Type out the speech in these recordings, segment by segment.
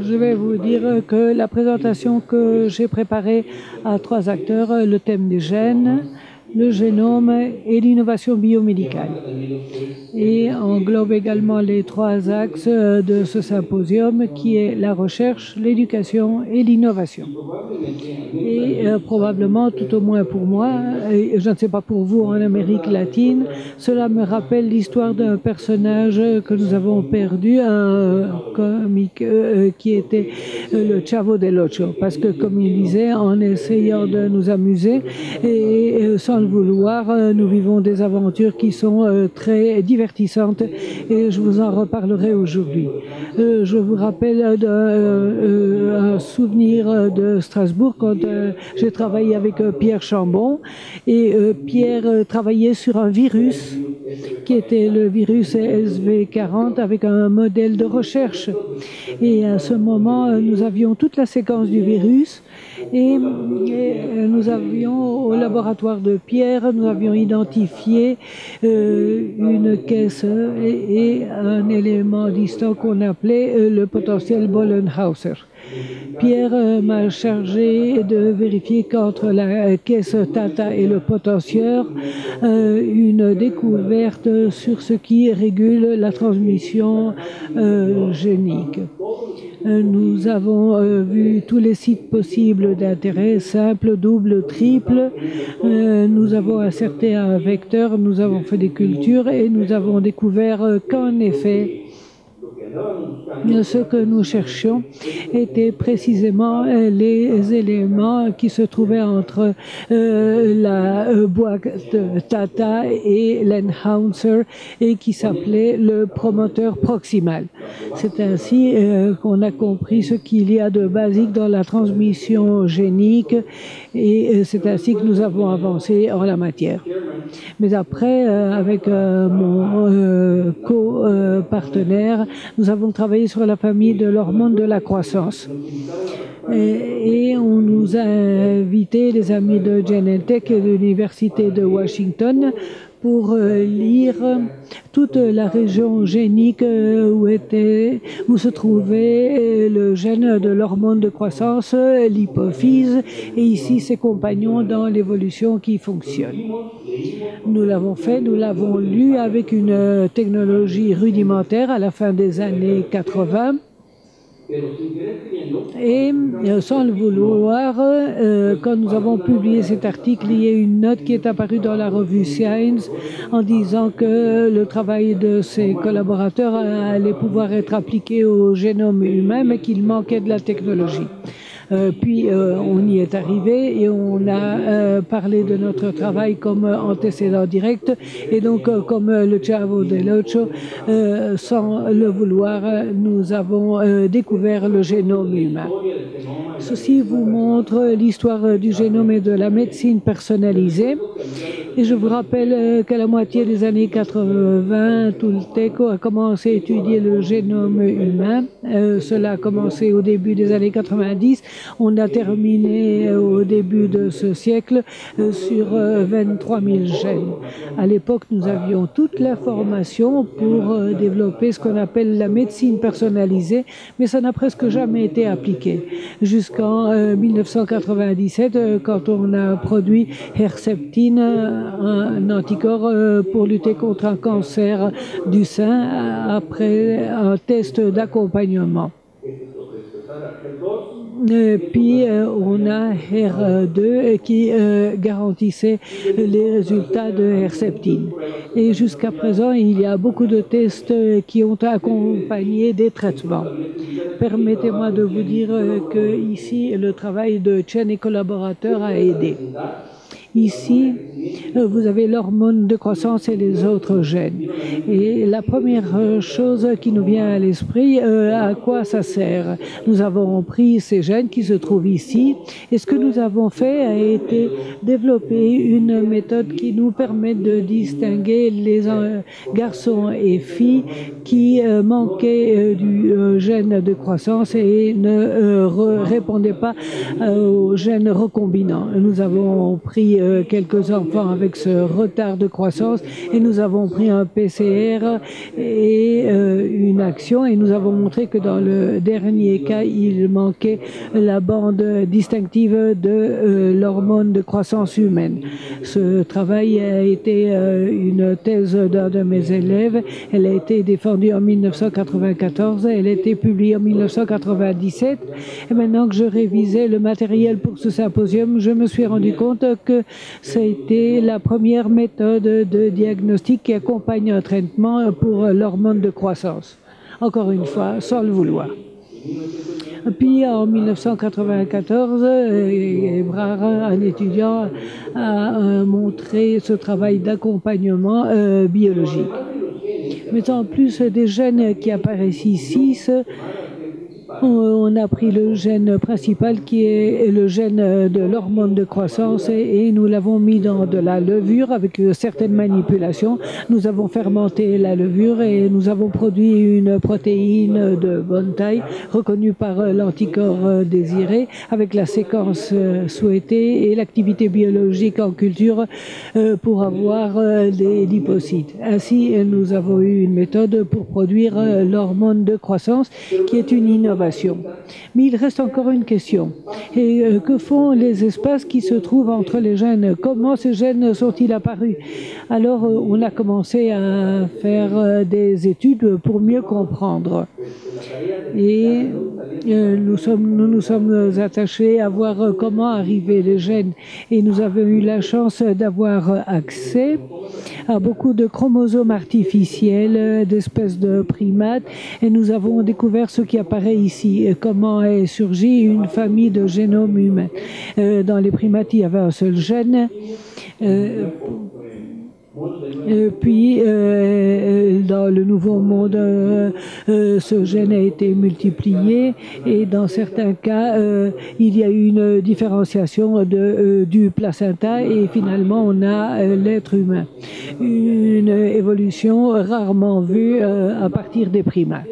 Je vais vous dire que la présentation que j'ai préparée à 3 acteurs, le thème des gènes, le génome et l'innovation biomédicale. Et englobe également les 3 axes de ce symposium qui est la recherche, l'éducation et l'innovation. Et probablement, tout au moins pour moi, et je ne sais pas pour vous en Amérique latine, cela me rappelle l'histoire d'un personnage que nous avons perdu, un comique qui était le Chavo del Ocho. Parce que, comme il disait, en essayant de nous amuser et sans le vouloir, nous vivons des aventures qui sont très divertissantes et je vous en reparlerai aujourd'hui. Je vous rappelle un souvenir de Strasbourg quand j'ai travaillé avec Pierre Chambon et Pierre travaillait sur un virus qui était le virus SV40 avec un modèle de recherche. Et à ce moment, nous avions toute la séquence du virus et nous avions au laboratoire de Pierre, nous avions identifié une caisse et un élément distant qu'on appelait le potentiel Bollenhauser. Pierre m'a chargé de vérifier qu'entre la caisse Tata et le potentieur, une découverte sur ce qui régule la transmission génique. Nous avons vu tous les sites possibles d'intérêt, simple, double, triple. Nous avons inserté un vecteur, nous avons fait des cultures et nous avons découvert qu'en effet, ce que nous cherchions était précisément les éléments qui se trouvaient entre la boîte Tata et l'enhancer et qui s'appelait le promoteur proximal. C'est ainsi qu'on a compris ce qu'il y a de basique dans la transmission génique et c'est ainsi que nous avons avancé en la matière. Mais après, avec mon co-partenaire, nous avons travaillé sur la famille de l'hormone de la croissance. Et on nous a invités, les amis de Genentech et de l'Université de Washington, pour lire toute la région génique où se trouvait le gène de l'hormone de croissance, l'hypophyse, et ici ses compagnons dans l'évolution qui fonctionne. Nous l'avons fait, nous l'avons lu avec une technologie rudimentaire à la fin des années 80. Et sans le vouloir, quand nous avons publié cet article, il y a une note qui est apparue dans la revue Science en disant que le travail de ses collaborateurs allait pouvoir être appliqué au génome humain, mais qu'il manquait de la technologie. Puis on y est arrivé et on a parlé de notre travail comme antécédent direct et donc comme le Chavo del Ocho, sans le vouloir, nous avons découvert le génome humain. Ceci vous montre l'histoire du génome et de la médecine personnalisée. Et je vous rappelle qu'à la moitié des années 80, Tulteco a commencé à étudier le génome humain. Cela a commencé au début des années 90. On a terminé au début de ce siècle sur 23 000 gènes. À l'époque, nous avions toute l'information pour développer ce qu'on appelle la médecine personnalisée, mais ça n'a presque jamais été appliqué. Jusqu'en 1997, quand on a produit Herceptine, un anticorps pour lutter contre un cancer du sein après un test d'accompagnement. Puis on a R2 qui garantissait les résultats de Herceptine. Et jusqu'à présent, il y a beaucoup de tests qui ont accompagné des traitements. Permettez-moi de vous dire que ici, le travail de Chen et collaborateurs a aidé. Ici, vous avez l'hormone de croissance et les autres gènes. Et la première chose qui nous vient à l'esprit, à quoi ça sert? Nous avons pris ces gènes qui se trouvent ici et ce que nous avons fait a été développer une méthode qui nous permet de distinguer les garçons et filles qui manquaient du gène de croissance et ne répondaient pas aux gènes recombinants. Nous avons pris quelques enfants avec ce retard de croissance et nous avons pris un PCR et une action et nous avons montré que dans le dernier cas, il manquait la bande distinctive de l'hormone de croissance humaine. Ce travail a été une thèse d'un de mes élèves. Elle a été défendue en 1994. Elle a été publiée en 1997. Et maintenant que je révisais le matériel pour ce symposium, je me suis rendu compte que ça a été la première méthode de diagnostic qui accompagne un traitement pour l'hormone de croissance. Encore une fois, sans le vouloir. Puis en 1994, Ebrard, un étudiant, a montré ce travail d'accompagnement biologique. Mais en plus des gènes qui apparaissent ici, on a pris le gène principal qui est le gène de l'hormone de croissance et nous l'avons mis dans de la levure avec certaines manipulations. Nous avons fermenté la levure et nous avons produit une protéine de bonne taille reconnue par l'anticorps désiré avec la séquence souhaitée et l'activité biologique en culture pour avoir des lipocytes. Ainsi, nous avons eu une méthode pour produire l'hormone de croissance qui est une innovation. Mais il reste encore une question. Et que font les espaces qui se trouvent entre les gènes? Comment ces gènes sont-ils apparus? Alors, on a commencé à faire des études pour mieux comprendre. Et nous nous sommes attachés à voir comment arrivaient les gènes. Et nous avons eu la chance d'avoir accès à beaucoup de chromosomes artificiels d'espèces de primates. Et nous avons découvert ce qui apparaît ici, comment est surgie une famille de génomes humains. Dans les primates, il y avait un seul gène. Puis, dans le Nouveau Monde, ce gène a été multiplié et dans certains cas, il y a eu une différenciation du placenta et finalement, on a l'être humain. Une évolution rarement vue à partir des primates.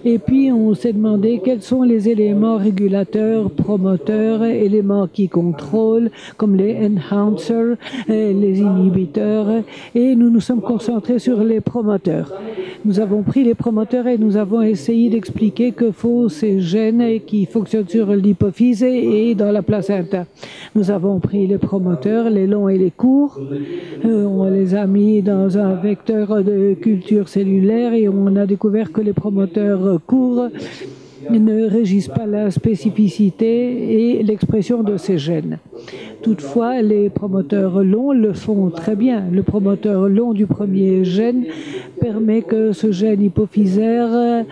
Et puis, on s'est demandé quels sont les éléments régulateurs, promoteurs, éléments qui contrôlent, comme les enhancers, les inhibiteurs, et nous nous sommes concentrés sur les promoteurs. Nous avons pris les promoteurs et nous avons essayé d'expliquer que font ces gènes qui fonctionnent sur l'hypophyse et dans la placenta. Nous avons pris les promoteurs, les longs et les courts, on les a mis dans un vecteur de culture cellulaire et on a découvert que les promoteurs courts ne régissent pas la spécificité et l'expression de ces gènes. Toutefois, les promoteurs longs le font très bien. Le promoteur long du premier gène permet que ce gène hypophysaire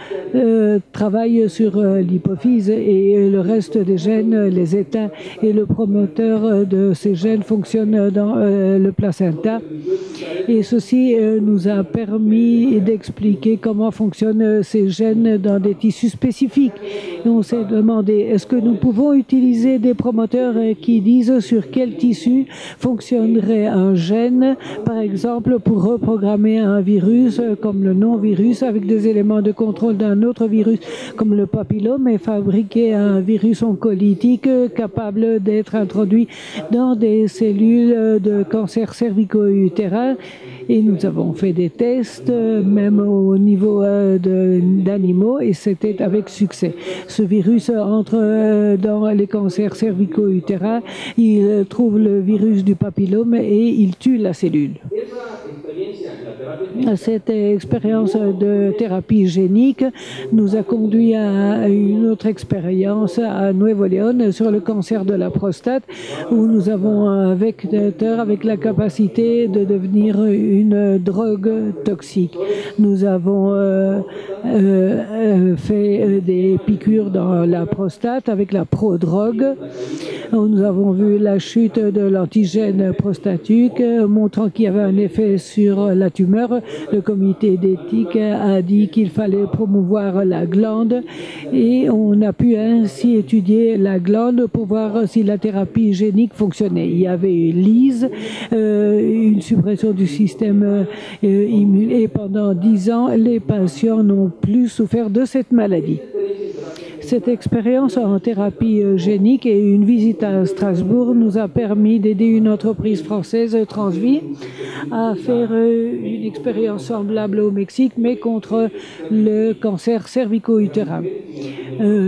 travaille sur l'hypophyse et le reste des gènes les éteint. Et le promoteur de ces gènes fonctionne dans le placenta. Et ceci nous a permis d'expliquer comment fonctionnent ces gènes dans des tissus spécifiques. Et on s'est demandé, est-ce que nous pouvons utiliser des promoteurs qui disent sur quel tissu fonctionnerait un gène, par exemple pour reprogrammer un virus comme le non-virus avec des éléments de contrôle d'un autre virus comme le papillome et fabriquer un virus oncolytique capable d'être introduit dans des cellules de cancer cervico-utérin. Et nous avons fait des tests, même au niveau d'animaux, et c'était avec succès. Ce virus entre dans les cancers cervico-utérins, il trouve le virus du papillome et il tue la cellule. Cette expérience de thérapie génique nous a conduit à une autre expérience à Nuevo León sur le cancer de la prostate, où nous avons un vecteur avec la capacité de devenir une drogue toxique. Nous avons fait des piqûres dans la prostate avec la prodrogue. Nous avons vu la chute de l'antigène prostatique, montrant qu'il y avait un effet sur la tumeur. Le comité d'éthique a dit qu'il fallait promouvoir la glande et on a pu ainsi étudier la glande pour voir si la thérapie génique fonctionnait. Il y avait une lyse, une suppression du système immunitaire et pendant 10 ans, les patients n'ont plus souffert de cette maladie. Cette expérience en thérapie génique et une visite à Strasbourg nous a permis d'aider une entreprise française, Transvie, à faire une expérience semblable au Mexique, mais contre le cancer cervico-utérin.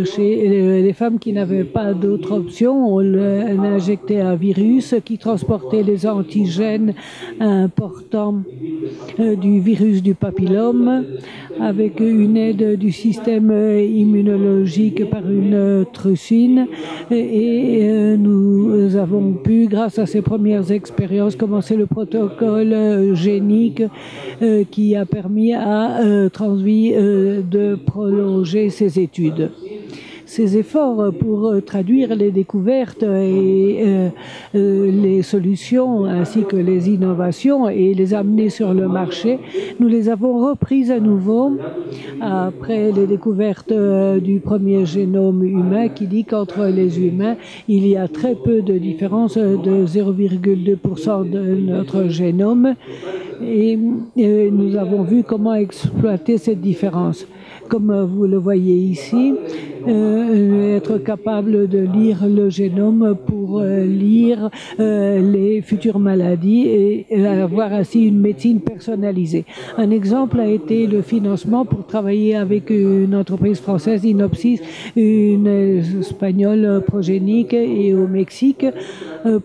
Chez les femmes qui n'avaient pas d'autre option, on injectait un virus qui transportait les antigènes importants du virus du papillome avec une aide du système immunologique par une trucine. Et nous avons pu, grâce à ces premières expériences, commencer le protocole génique qui a permis à Transvie de prolonger ses études. Ces efforts pour traduire les découvertes et les solutions ainsi que les innovations et les amener sur le marché, nous les avons reprises à nouveau après les découvertes du premier génome humain qui dit qu'entre les humains, il y a très peu de différence de 0,2% de notre génome et nous avons vu comment exploiter cette différence. Comme vous le voyez ici, être capable de lire le génome pour lire les futures maladies et avoir ainsi une médecine personnalisée. Un exemple a été le financement pour travailler avec une entreprise française, Inopsis, une espagnole progénique et au Mexique,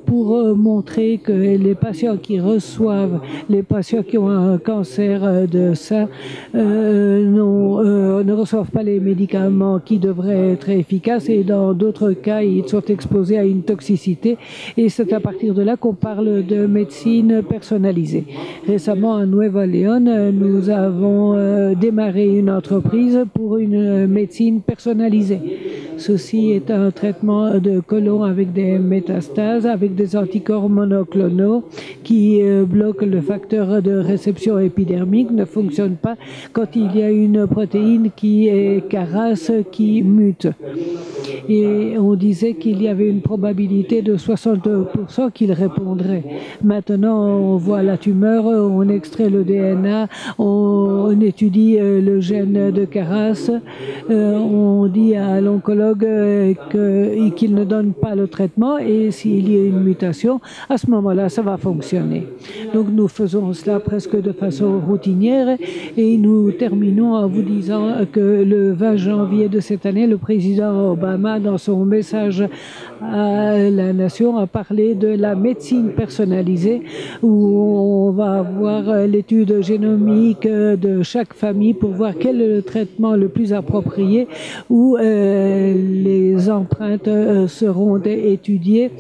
pour montrer que les patients qui reçoivent, les patients qui ont un cancer de sein, ne reçoivent pas les médicaments qui devraient être efficaces et dans d'autres cas, ils sont exposés à une toxicité et c'est à partir de là qu'on parle de médecine personnalisée. Récemment, à Nueva León, nous avons démarré une entreprise pour une médecine personnalisée. Ceci est un traitement de côlon avec des métastases, avec des anticorps monoclonaux qui bloquent le facteur de réception épidermique, ne fonctionne pas quand il y a une protéine qui est Caras qui mute. Et on disait qu'il y avait une probabilité de 62% qu'il répondrait. Maintenant, on voit la tumeur, on extrait le DNA, on étudie le gène de Caras, on dit à l'oncologue qu'il ne donne pas le traitement et s'il y a une mutation, à ce moment-là, ça va fonctionner. Donc nous faisons cela presque de façon routinière et nous terminons en vous disant que le 20 janvier de cette année, le président Obama, dans son message à la nation, a parlé de la médecine personnalisée où on va avoir l'étude génomique de chaque famille pour voir quel est le traitement le plus approprié, où les empreintes seront étudiées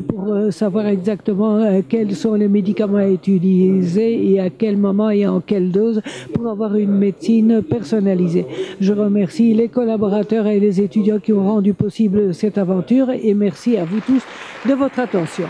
pour savoir exactement quels sont les médicaments à utiliser et à quel moment et en quelle dose pour avoir une médecine personnalisée. Je remercie les collaborateurs et les étudiants qui ont rendu possible cette aventure et merci à vous tous de votre attention.